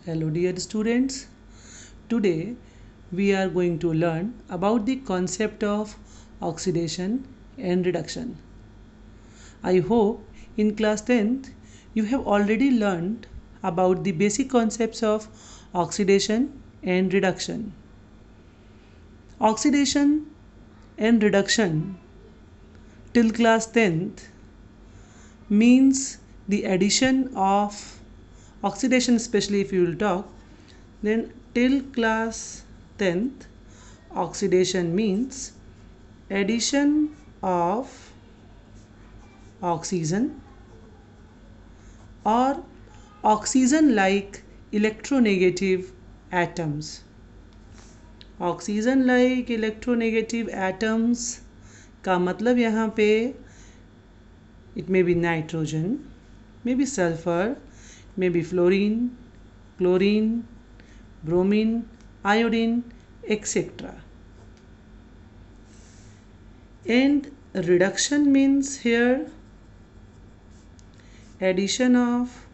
Hello dear students. Today we are going to learn about the concept of oxidation and reduction. I hope in class 10th you have already learned about the basic concepts of oxidation and reduction. Oxidation and reduction till class 10th means the addition of oxidation, especially if you will talk, then till class 10th oxidation means addition of oxygen or oxygen like electronegative atoms. Oxygen like electronegative atoms का मतलब यहाँ पे it may be nitrogen, maybe sulfur, maybe fluorine, chlorine, bromine, iodine, etc. And reduction means here addition of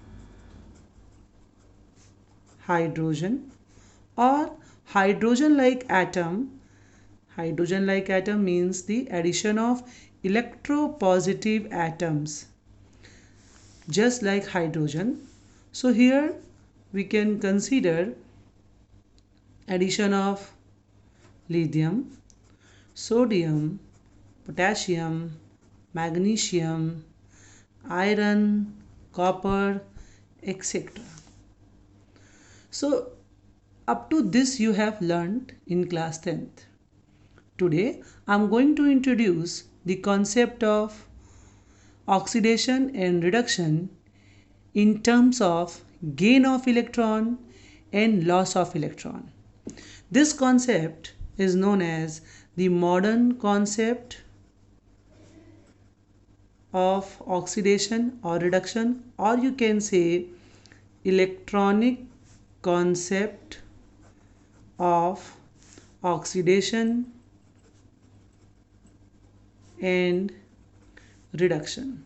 hydrogen or hydrogen like atom. Hydrogen like atom means the addition of electropositive atoms, just like hydrogen. So here we can consider addition of lithium, sodium, potassium, magnesium, iron, copper, etc. So up to this you have learned in class 10th. Today I am going to introduce the concept of oxidation and reduction in terms of gain of electron and loss of electron. This concept is known as the modern concept of oxidation or reduction, or you can say electronic concept of oxidation and reduction.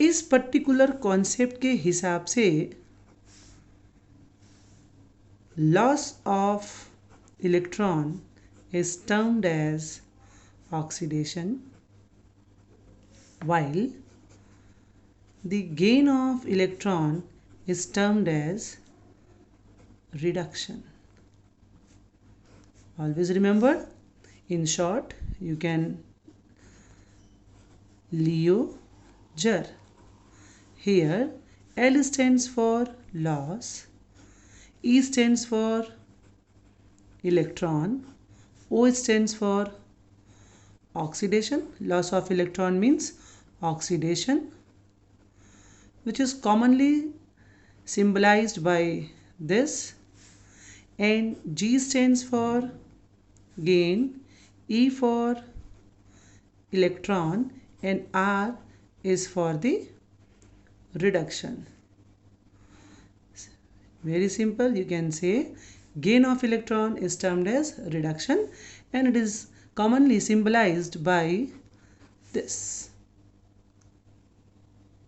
इस particular concept के हिसाब से loss of electron is termed as oxidation, while the gain of electron is termed as reduction. Always remember, in short, you can Leo Jar. Here L stands for loss, E stands for electron, O stands for oxidation. Loss of electron means oxidation, which is commonly symbolized by this, and G stands for gain, E for electron, and R is for the reduction. Very simple, you can say gain of electron is termed as reduction, and it is commonly symbolized by this.